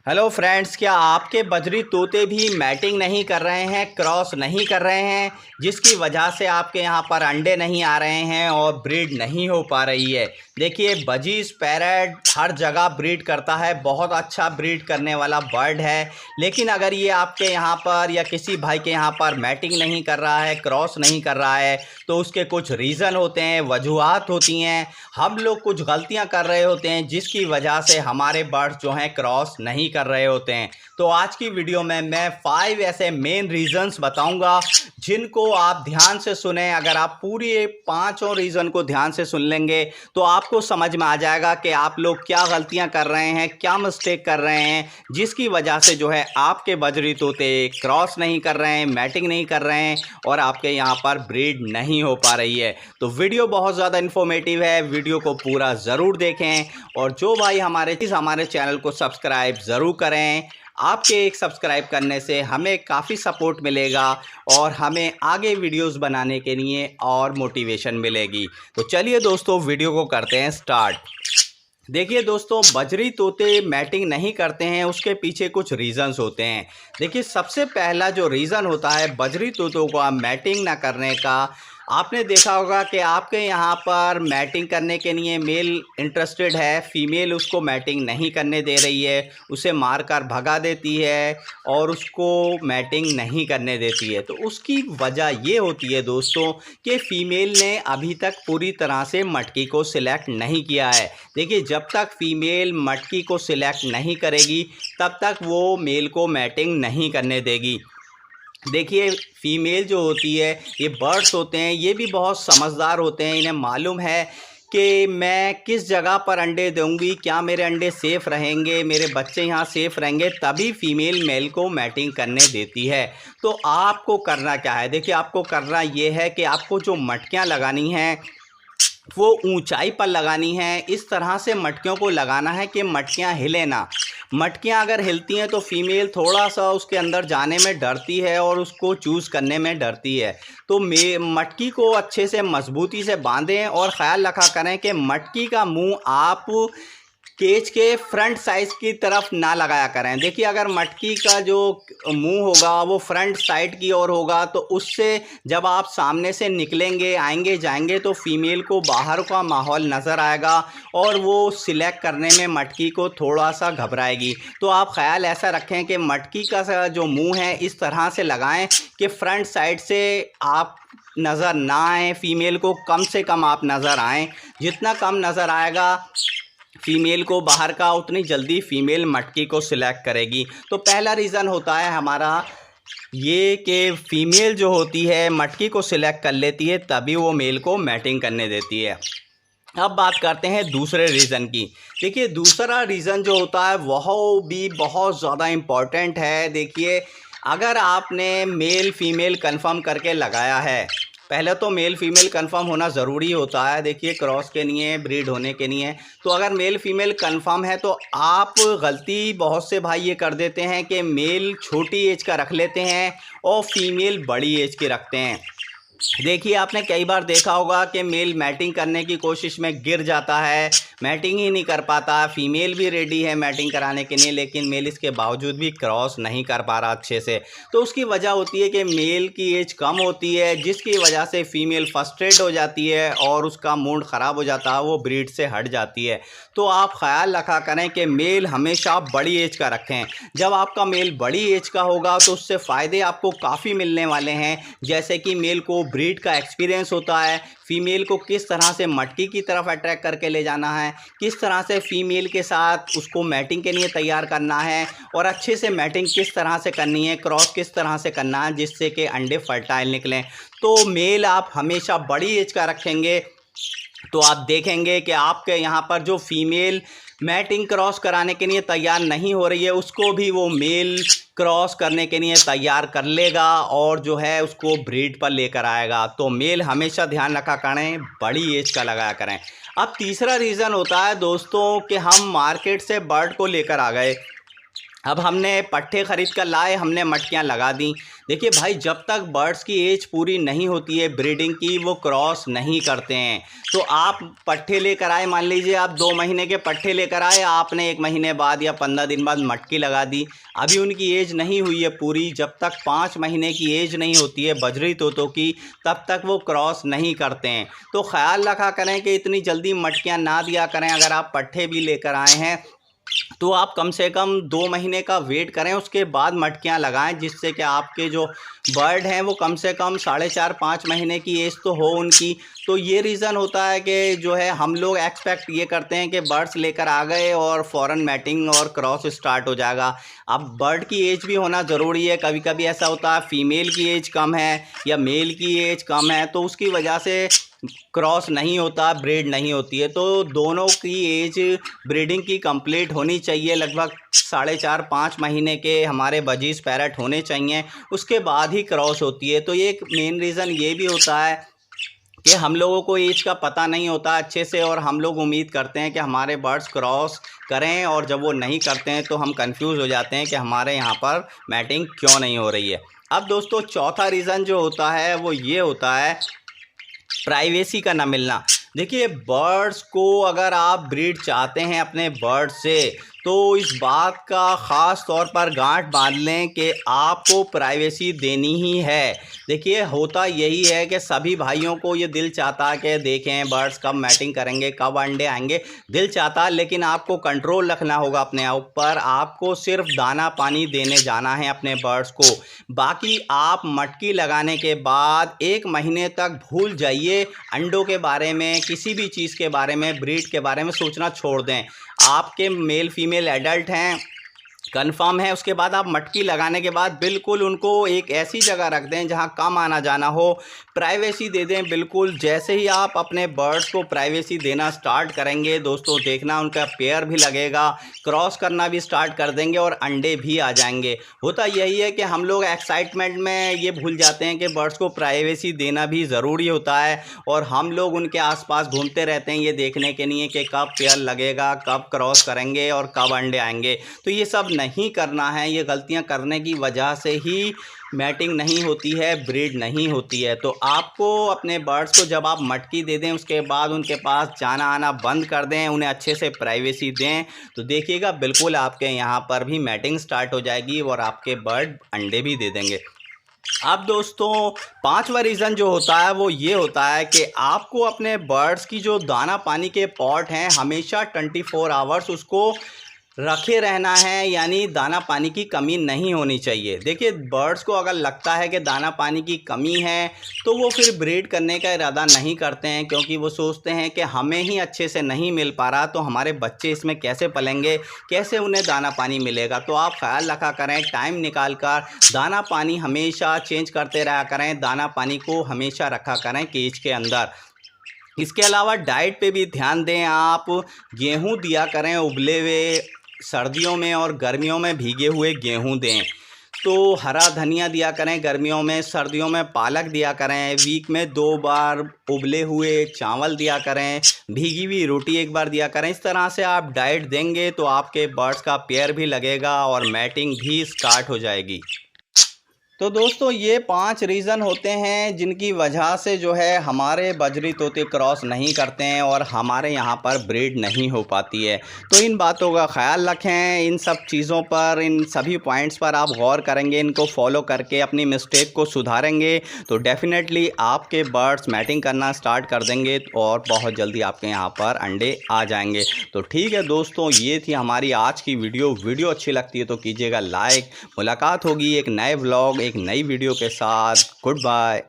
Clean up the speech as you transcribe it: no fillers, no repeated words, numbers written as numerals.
Hello friends, क्या आपके बजरी तोते भी मैटिंग नहीं कर रहे हैं, क्रॉस नहीं कर रहे हैं, जिसकी वजह से आपके यहाँ पर अंडे नहीं आ रहे हैं और ब्रीड नहीं हो पा रही है। देखिए, बजीज पैरेट हर जगह ब्रीड करता है, बहुत अच्छा ब्रीड करने वाला बर्ड है। लेकिन अगर ये आपके यहाँ पर या किसी भाई के यहाँ पर मैटिंग नहीं कर रहा है, क्रॉस नहीं कर रहा है, तो उसके कुछ रीज़न होते हैं, वजूहात होती हैं। हम लोग कुछ गलतियाँ कर रहे होते हैं जिसकी वजह से हमारे बर्ड्स जो हैं क्रॉस नहीं कर रहे होते हैं। तो आज की वीडियो में मैं 5 ऐसे मेन रीजंस बताऊंगा जिनको आप ध्यान से सुने। अगर आप पूरी पांचों रीजन को ध्यान से सुन लेंगे तो आपको समझ में आ जाएगा कि आप लोग क्या गलतियां कर रहे हैं, क्या मिस्टेक कर रहे हैं, जिसकी वजह से जो है आपके बजरी तोते क्रॉस नहीं कर रहे हैं, मैटिंग नहीं कर रहे हैं और आपके यहाँ पर ब्रीड नहीं हो पा रही है। तो वीडियो बहुत ज़्यादा इन्फॉर्मेटिव है, वीडियो को पूरा ज़रूर देखें। और जो भाई हमारे चैनल को सब्सक्राइब ज़रूर करें। आपके एक सब्सक्राइब करने से हमें काफ़ी सपोर्ट मिलेगा और हमें आगे वीडियोस बनाने के लिए और मोटिवेशन मिलेगी। तो चलिए दोस्तों, वीडियो को करते हैं स्टार्ट। देखिए दोस्तों, बजरी तोते मैटिंग नहीं करते हैं, उसके पीछे कुछ रीज़न्स होते हैं। देखिए, सबसे पहला जो रीज़न होता है बजरी तोतों को मैटिंग ना करने का, आपने देखा होगा कि आपके यहाँ पर मैटिंग करने के लिए मेल इंटरेस्टेड है, फीमेल उसको मैटिंग नहीं करने दे रही है, उसे मार कर भगा देती है और उसको मैटिंग नहीं करने देती है। तो उसकी वजह ये होती है दोस्तों कि फ़ीमेल ने अभी तक पूरी तरह से मटकी को सिलेक्ट नहीं किया है। देखिए, जब तक फ़ीमेल मटकी को सिलेक्ट नहीं करेगी तब तक वो मेल को मैटिंग नहीं करने देगी। देखिए, फ़ीमेल जो होती है, ये बर्ड्स होते हैं, ये भी बहुत समझदार होते हैं। इन्हें मालूम है कि मैं किस जगह पर अंडे दूंगी, क्या मेरे अंडे सेफ़ रहेंगे, मेरे बच्चे यहाँ सेफ़ रहेंगे, तभी फ़ीमेल मेल को मैटिंग करने देती है। तो आपको करना क्या है? देखिए, आपको करना ये है कि आपको जो मटकियाँ लगानी हैं वो ऊंचाई पर लगानी है। इस तरह से मटकियों को लगाना है कि मटकियां हिले ना। मटकियां अगर हिलती हैं तो फीमेल थोड़ा सा उसके अंदर जाने में डरती है और उसको चूज़ करने में डरती है। तो मटकी को अच्छे से मजबूती से बांधें और ख़्याल रखा करें कि मटकी का मुंह आप केज के फ्रंट साइज की तरफ ना लगाया करें। देखिए, अगर मटकी का जो मुंह होगा वो फ्रंट साइड की ओर होगा तो उससे जब आप सामने से निकलेंगे, आएंगे, जाएंगे तो फीमेल को बाहर का माहौल नज़र आएगा और वो सिलेक्ट करने में मटकी को थोड़ा सा घबराएगी। तो आप ख्याल ऐसा रखें कि मटकी का जो मुंह है इस तरह से लगाएं कि फ्रंट साइड से आप नज़र ना आए, फीमेल को कम से कम आप नज़र आएँ। जितना कम नज़र आएगा फीमेल को बाहर का, उतनी जल्दी फीमेल मटकी को सिलेक्ट करेगी। तो पहला रीज़न होता है हमारा ये कि फ़ीमेल जो होती है मटकी को सिलेक्ट कर लेती है, तभी वो मेल को मैटिंग करने देती है। अब बात करते हैं दूसरे रीज़न की। देखिए, दूसरा रीज़न जो होता है वह भी बहुत ज़्यादा इम्पॉर्टेंट है। देखिए, अगर आपने मेल फीमेल कंफर्म करके लगाया है, पहले तो मेल फीमेल कंफर्म होना ज़रूरी होता है। देखिए, क्रॉस के लिए, ब्रीड होने के लिए। तो अगर मेल फीमेल कंफर्म है तो आप गलती बहुत से भाई ये कर देते हैं कि मेल छोटी एज का रख लेते हैं और फीमेल बड़ी एज की रखते हैं। देखिए, आपने कई बार देखा होगा कि मेल मैटिंग करने की कोशिश में गिर जाता है, मैटिंग ही नहीं कर पाता। फीमेल भी रेडी है मैटिंग कराने के लिए, लेकिन मेल इसके बावजूद भी क्रॉस नहीं कर पा रहा अच्छे से। तो उसकी वजह होती है कि मेल की एज कम होती है, जिसकी वजह से फीमेल फ्रस्ट्रेट हो जाती है और उसका मूड ख़राब हो जाता है, वो ब्रीड से हट जाती है। तो आप ख्याल रखा करें कि मेल हमेशा बड़ी एज का रखें। जब आपका मेल बड़ी एज का होगा तो उससे फ़ायदे आपको काफ़ी मिलने वाले हैं, जैसे कि मेल को ब्रीड का एक्सपीरियंस होता है, फीमेल को किस तरह से मटकी की तरफ अट्रैक्ट करके ले जाना है, किस तरह से फीमेल के साथ उसको मैटिंग के लिए तैयार करना है और अच्छे से मैटिंग किस तरह से करनी है, क्रॉस किस तरह से करना है जिससे कि अंडे फर्टाइल निकलें। तो मेल आप हमेशा बड़ी एज का रखेंगे तो आप देखेंगे कि आपके यहाँ पर जो फीमेल मैटिंग क्रॉस कराने के लिए तैयार नहीं हो रही है उसको भी वो मेल क्रॉस करने के लिए तैयार कर लेगा और जो है उसको ब्रीड पर लेकर आएगा। तो मेल हमेशा ध्यान रखा करें, बड़ी एज का लगाया करें। अब तीसरा रीज़न होता है दोस्तों कि हम मार्केट से बर्ड को लेकर आ गए। अब हमने पट्टे ख़रीद कर लाए, हमने मटकियाँ लगा दी। देखिए भाई, जब तक बर्ड्स की एज पूरी नहीं होती है ब्रीडिंग की, वो क्रॉस नहीं करते हैं। तो आप पट्टे लेकर आए, मान लीजिए आप 2 महीने के पट्टे लेकर आए, आपने 1 महीने बाद या 15 दिन बाद मटकी लगा दी। अभी उनकी एज नहीं हुई है पूरी, जब तक 5 महीने की एज नहीं होती है बजरी तोतों की, तब तक वो क्रॉस नहीं करते हैं। तो ख़्याल रखा करें कि इतनी जल्दी मटकियाँ ना दिया करें। अगर आप पट्टे भी लेकर आए हैं तो आप कम से कम 2 महीने का वेट करें, उसके बाद मटकियां लगाएं, जिससे कि आपके जो बर्ड हैं वो कम से कम 4.5-5 महीने की एज तो हो उनकी। तो ये रीज़न होता है कि जो है हम लोग एक्सपेक्ट ये करते हैं कि बर्ड्स लेकर आ गए और फ़ौरन मैटिंग और क्रॉस स्टार्ट हो जाएगा। अब बर्ड की एज भी होना ज़रूरी है। कभी कभी ऐसा होता है फीमेल की एज कम है या मेल की एज कम है, तो उसकी वजह से क्रॉस नहीं होता, ब्रीड नहीं होती है। तो दोनों की एज ब्रीडिंग की कंप्लीट होनी चाहिए, लगभग 4.5-5 महीने के हमारे बजीज पैरट होने चाहिए, उसके बाद ही क्रॉस होती है। तो ये एक मेन रीज़न ये भी होता है कि हम लोगों को एज का पता नहीं होता अच्छे से, और हम लोग उम्मीद करते हैं कि हमारे बर्ड्स क्रॉस करें, और जब वो नहीं करते हैं तो हम कंफ्यूज हो जाते हैं कि हमारे यहाँ पर मैटिंग क्यों नहीं हो रही है। अब दोस्तों, चौथा रीज़न जो होता है वो ये होता है प्राइवेसी का ना मिलना। देखिए, बर्ड्स को अगर आप ब्रीड चाहते हैं अपने बर्ड से, तो इस बात का ख़ास तौर पर गांठ बांध लें कि आपको प्राइवेसी देनी ही है। देखिए, होता यही है कि सभी भाइयों को ये दिल चाहता है कि देखें बर्ड्स कब मैटिंग करेंगे, कब अंडे आएंगे, दिल चाहता है, लेकिन आपको कंट्रोल रखना होगा अपने ऊपर। आपको सिर्फ दाना पानी देने जाना है अपने बर्ड्स को। बाकी आप मटकी लगाने के बाद 1 महीने तक भूल जाइए अंडों के बारे में, किसी भी चीज़ के बारे में, ब्रीड के बारे में सोचना छोड़ दें। आपके मेल फीमेल एडल्ट हैं, कंफर्म है, उसके बाद आप मटकी लगाने के बाद बिल्कुल उनको एक ऐसी जगह रख दें जहां कम आना जाना हो, प्राइवेसी दे दें बिल्कुल। जैसे ही आप अपने बर्ड्स को प्राइवेसी देना स्टार्ट करेंगे दोस्तों, देखना उनका पेयर भी लगेगा, क्रॉस करना भी स्टार्ट कर देंगे और अंडे भी आ जाएंगे। होता यही है कि हम लोग एक्साइटमेंट में ये भूल जाते हैं कि बर्ड्स को प्राइवेसी देना भी ज़रूरी होता है, और हम लोग उनके आसपास घूमते रहते हैं ये देखने के लिए कि कब पेयर लगेगा, कब क्रॉस करेंगे और कब अंडे आएंगे। तो ये सब नहीं करना है। ये गलतियां करने की वजह से ही मैटिंग नहीं होती है, ब्रीड नहीं होती है। तो आपको अपने बर्ड्स को जब आप मटकी दे दें, उसके बाद उनके पास जाना आना बंद कर दें, उन्हें अच्छे से प्राइवेसी दें, तो देखिएगा बिल्कुल आपके यहाँ पर भी मैटिंग स्टार्ट हो जाएगी और आपके बर्ड अंडे भी दे देंगे। अब दोस्तों, 5वां रीज़न जो होता है वो ये होता है कि आपको अपने बर्ड्स की जो दाना पानी के पॉट हैं हमेशा 24 आवर्स उसको रखे रहना है, यानी दाना पानी की कमी नहीं होनी चाहिए। देखिए, बर्ड्स को अगर लगता है कि दाना पानी की कमी है तो वो फिर ब्रीड करने का इरादा नहीं करते हैं, क्योंकि वो सोचते हैं कि हमें ही अच्छे से नहीं मिल पा रहा तो हमारे बच्चे इसमें कैसे पलेंगे, कैसे उन्हें दाना पानी मिलेगा। तो आप ख्याल रखा करें, टाइम निकाल कर दाना पानी हमेशा चेंज करते रहा करें, दाना पानी को हमेशा रखा करें केज के अंदर। इसके अलावा डाइट पे भी ध्यान दें। आप गेहूँ दिया करें उबले हुए, सर्दियों में और गर्मियों में भीगे हुए गेहूं दें। तो हरा धनिया दिया करें गर्मियों में, सर्दियों में पालक दिया करें। वीक में 2 बार उबले हुए चावल दिया करें, भीगी हुई रोटी 1 बार दिया करें। इस तरह से आप डाइट देंगे तो आपके बर्ड्स का पेयर भी लगेगा और मैटिंग भी स्टार्ट हो जाएगी। तो दोस्तों, ये 5 रीज़न होते हैं जिनकी वजह से जो है हमारे बजरी तोते क्रॉस नहीं करते हैं और हमारे यहाँ पर ब्रीड नहीं हो पाती है। तो इन बातों का ख्याल रखें, इन सब चीज़ों पर, इन सभी पॉइंट्स पर आप गौर करेंगे, इनको फॉलो करके अपनी मिस्टेक को सुधारेंगे तो डेफिनेटली आपके बर्ड्स मैटिंग करना स्टार्ट कर देंगे और बहुत जल्दी आपके यहाँ पर अंडे आ जाएंगे। तो ठीक है दोस्तों, ये थी हमारी आज की वीडियो अच्छी लगती है तो कीजिएगा लाइक। मुलाकात होगी एक नए व्लॉग, एक नई वीडियो के साथ। Good bye.